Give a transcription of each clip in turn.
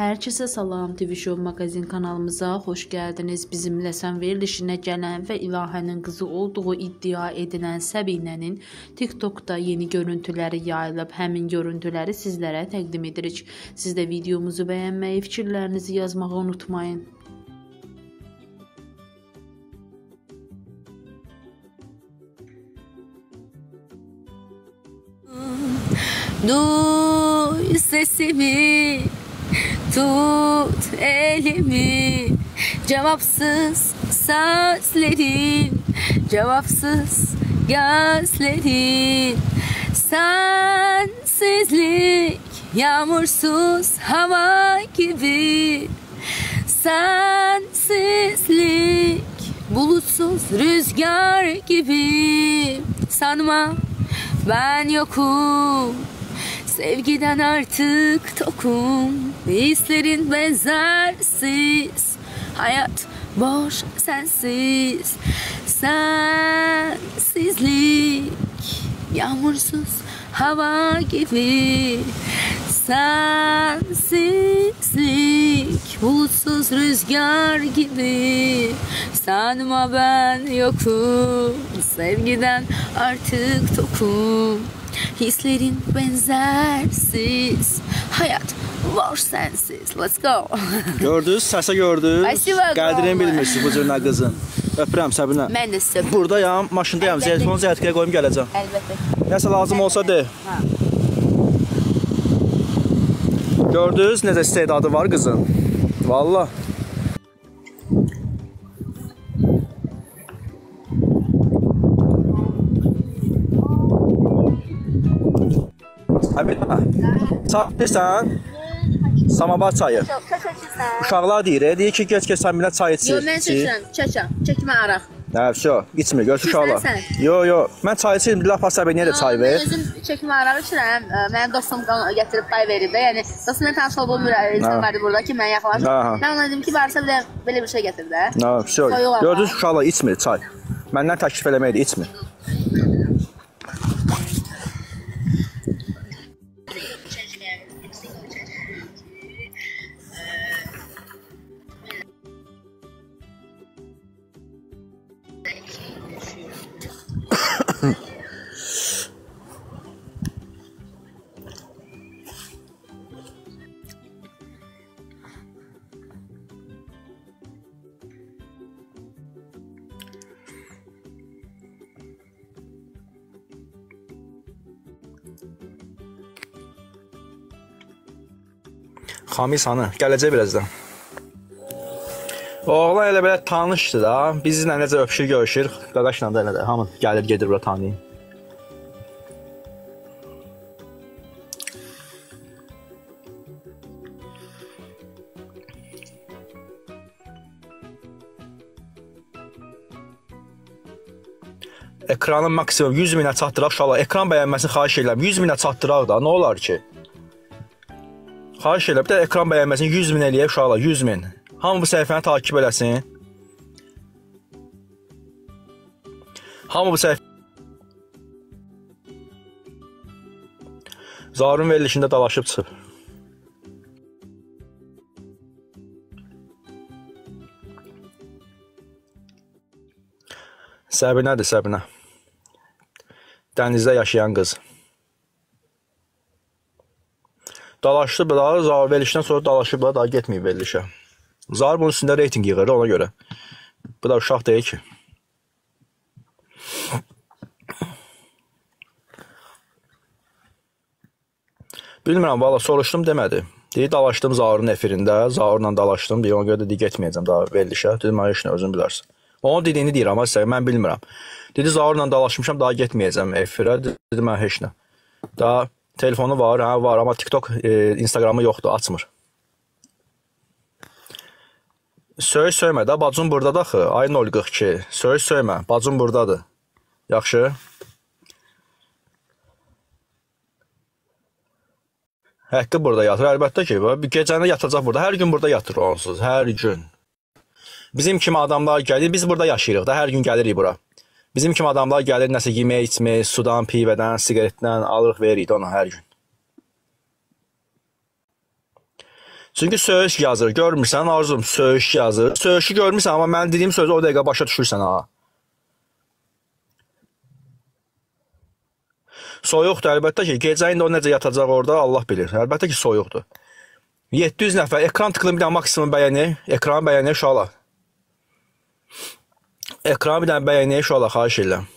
Herkese salam, TV Show magazin kanalımıza hoş geldiniz. Bizimlə sən verilişinə gələn və İlahənin qızı olduğu iddia edilən Səbinənin TikTok'da yeni görüntüləri yayılıb. Həmin görüntüləri sizlərə təqdim edirik. Siz də videomuzu bəyənməyi, fikirlərinizi yazmağı unutmayın. Duy sesimi, tut elimi, cevapsız sözlerin, cevapsız gözlerin. Sensizlik yağmursuz hava gibi, sensizlik bulutsuz rüzgar gibi. Sanma ben yokum, sevgiden artık tokum. Hislerin benzersiz, hayat boş sensiz. Sensizlik yağmursuz hava gibi, sensizlik bulutsuz rüzgar gibi. Sanma ben yokum, sevgiden artık tokum. Hislerin benzersiz, hayat boş sensiz. Let's go. Gördünüz, səsə gördünüz. Qədrini bilmirsiniz bu cür nə qızın. Öpürəm Səbinə. Mən də sizə. Buradayam, maşındayam. Telefonu zəyətkiyə qoyum gələcəm. Əlbəttə. Nəsə lazım olsa de. Gördünüz necə istedadı var qızın. Vallahi. Əbid, çay içsən? Samavar çayı. Uşaqlar deyir ki, geç sən minə çay içir. Yox, mən çəkirəm, çəkmə araq. Nə, içmir, görüş uşaqlar. Yox, mən çay içirim, laf Səbinəyə də çay ver. Mən özüm çəkmə araq içirəm, mənim dostum gətirib pay verib də, yəni dostum mən tanış olduğum bir insan vardı burada ki, mən yaxalaşdım. Mən ona dedim ki, varsa belə bir şey gətir də. Gördünüz uşaqlar içmir çay. Məndən təklif eləməkdir, içmir. Xamis hanı, gələcək birazdan. Oğlan elə belə tanışdı da, bizimlə necə öpüşür, görüşür, qadaşla da elə də, hamı gəlir, gedir bura tanıyın. Ekranın maksimum 100 minə çatdıraq, uşaqlar, ekran bəyənməsini xahiş edirəm, 100 minə çatdıraq da, nə olar ki? Xahiş elə, bir də ekran bəyənməsini 100 min eləyək uşaqlar, 100 min. Hamı bu səhifəni takip eləsin. Hamı bu səhifəni... Zarun verilişində dalaşıb çıxıb. Səbinədir, Səbinə. Dənizdə yaşayan qız. Dalaşdı da, Zar verilişdən sonra dalaşıb da, daha getməyib verilişə. Zar bunun üstündə reyting yığır ona görə. Bu da uşaq deyil ki. Bilmirəm, valla soruşdum demədi. Deyir, dalaşdım Zarın efirində, Zarla dalaşdım, deyir, ona görə dedi, getməyəcəm daha verilişə. Dedim, mən heç nə, özün bilərsin. Onun dediyini deyir, amma mən bilmirəm. Dedi, Zarla dalaşmışam, daha getməyəcəm efirə. Dedi, mən heç nə. Daha telefonu var, var, amma TikTok, Instagramı yoxdur, açmır. Söymə də, bacım buradadır axı, ay 042. Söymə, bacım buradadır. Yaxşı. Həqqı burada yatır, əlbəttə ki, gecəni yatacaq burada, hər gün burada yatır onsuz, hər gün. Bizim kimi adamlar gəlir, biz burada yaşayırıq da, hər gün gəlirik bura. Bizim kimi adamlar gəlir, nəsə yemək, içmək, sudan, pivədən, sigaretdən alırıq, veririk ona hər gün. Çünki söyüş yazır. Görmürsən Arzum, söyüş yazır. Söyüşü görmürsən, amma mən dediyim sözü o dəqiqə başa düşürsən ha. Soyuqdur, əlbəttə ki, gecə indi o necə yatacaq orada, Allah bilir. Əlbəttə ki, soyuqdur. 700 nəfər, ekran tıkılın bir dənə maksimum bəyəni, ekranı bəyəni uşaqlar. Ekranı bir dənə bəyəni uşaqlar, xahiş edirəm.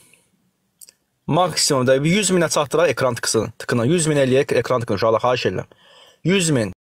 Maksimumda 100 minə çatdıraq ekran tıkının. 100 min eləyək ekran tıkının uşaqlar, xahiş edirəm. 100 min.